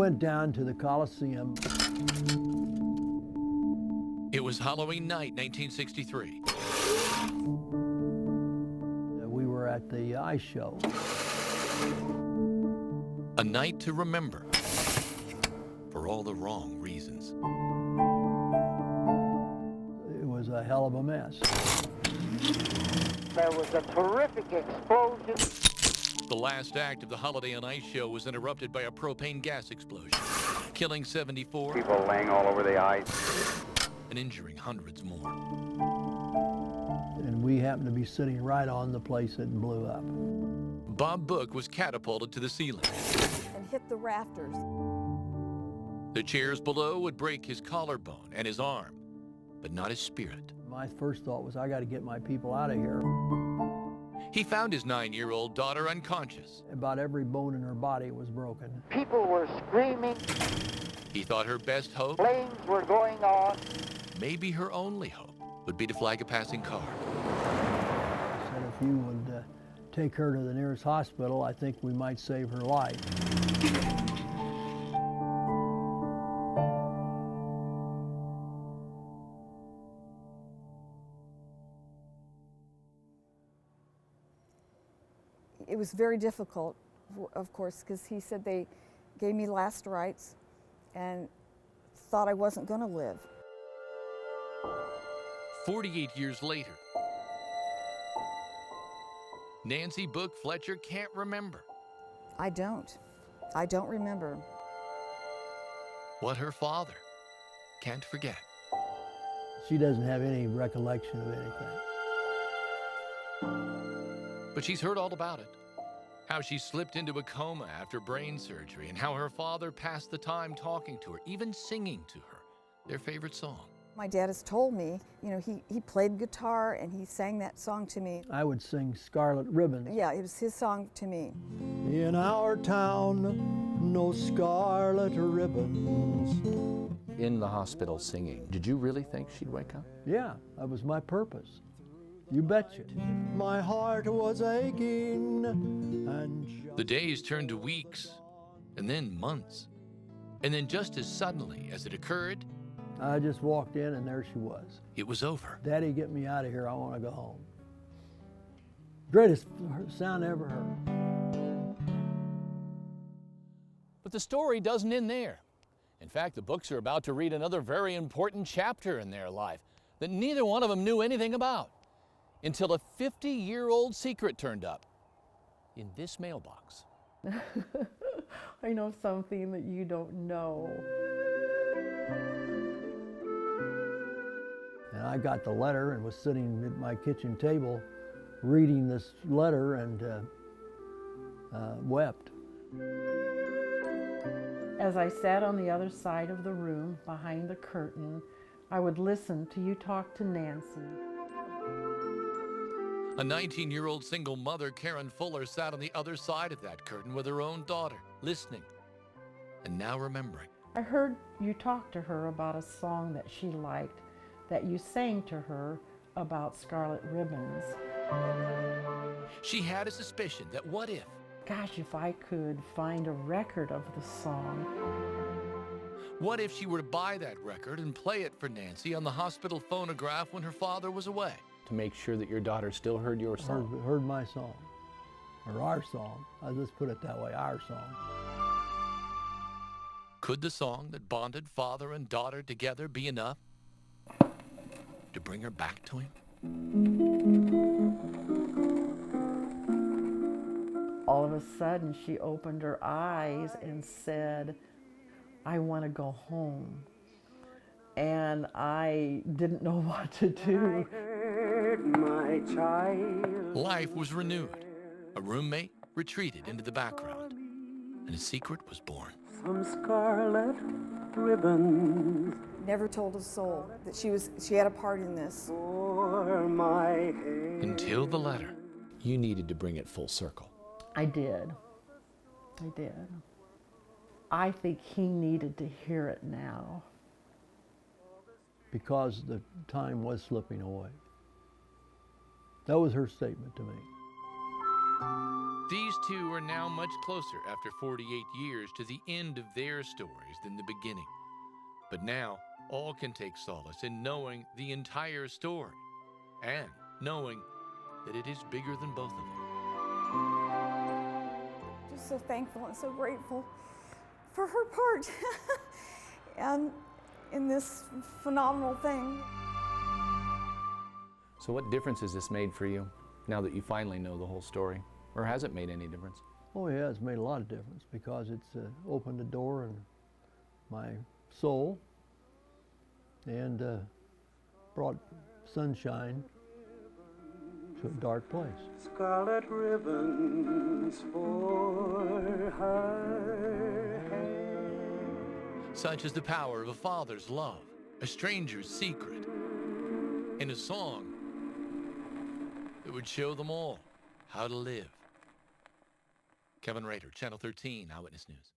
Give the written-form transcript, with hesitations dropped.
went down to the Coliseum. It was Halloween night, 1963. We were at the ice show. A night to remember for all the wrong reasons. It was a hell of a mess. There was a terrific explosion. The last act of the Holiday on Ice show was interrupted by a propane gas explosion, killing 74 people laying all over the ice and injuring hundreds more. And we happened to be sitting right on the place that blew up. Bob Book was catapulted to the ceiling. And hit the rafters. The chairs below would break his collarbone and his arm, but not his spirit. My first thought was, I got to get my people out of here. He found his 9-year-old daughter unconscious. About every bone in her body was broken. People were screaming. He thought her best hope, Flames were going on. maybe her only hope, would be to flag a passing car. I said, if you would take her to the nearest hospital, I think we might save her life. It was very difficult, of course, because he said they gave me last rites and thought I wasn't going to live. 48 years later, Nancy Book Fletcher can't remember I don't remember. what her father can't forget. She doesn't have any recollection of anything. But she's heard all about it. How she slipped into a coma after brain surgery, and how her father passed the time talking to her, even singing to her their favorite song. My dad has told me, you know, he played guitar and he sang that song to me. I would sing Scarlet Ribbons. Yeah, it was his song to me. In our town, no scarlet ribbons. In the hospital singing, did you really think she'd wake up? Yeah, that was my purpose. You betcha. My heart was aching and The days turned to weeks, and then months. And then just as suddenly as it occurred, I just walked in and there she was. it was over. Daddy, get me out of here. I want to go home. Greatest sound I ever heard. But the story doesn't end there. In fact, the Books are about to read another very important chapter in their life that neither one of them knew anything about, until a 50-year-old secret turned up in this mailbox. I know something that you don't know. And I got the letter and was sitting at my kitchen table reading this letter and wept. As I sat on the other side of the room, behind the curtain, I would listen to you talk to Nancy. A 19-year-old single mother, Karen Fuller, sat on the other side of that curtain with her own daughter, listening and now remembering. I heard you talk to her about a song that she liked, that you sang to her about scarlet ribbons. She had a suspicion that what if, Gosh, if I could find a record of the song. what if she were to buy that record and play it for Nancy on the hospital phonograph when her father was away? To make sure that your daughter still heard your song? Heard my song, or our song. I'll just put it that way, our song. Could the song that bonded father and daughter together be enough to bring her back to him? All of a sudden, she opened her eyes and said, I want to go home. And I didn't know what to do. My child. Life was renewed. A roommate retreated into the background, and a secret was born. Some scarlet ribbons Never told a soul that she had a part in this. for my head. Until the letter. You needed to bring it full circle. I did. I think he needed to hear it now. Because the time was slipping away. That was her statement to me. These two are now much closer after 48 years to the end of their stories than the beginning. But now, all can take solace in knowing the entire story and knowing that it is bigger than both of them. Just so thankful and so grateful for her part and in this phenomenal thing. So what difference has this made for you now that you finally know the whole story? Or has it made any difference? Oh yeah, it's made a lot of difference because it's opened the door in my soul and brought sunshine to a dark place. Scarlet ribbons for her hair. Such is the power of a father's love, a stranger's secret, in a song that would show them all how to live. Kevin Rader, Channel 13 Eyewitness News.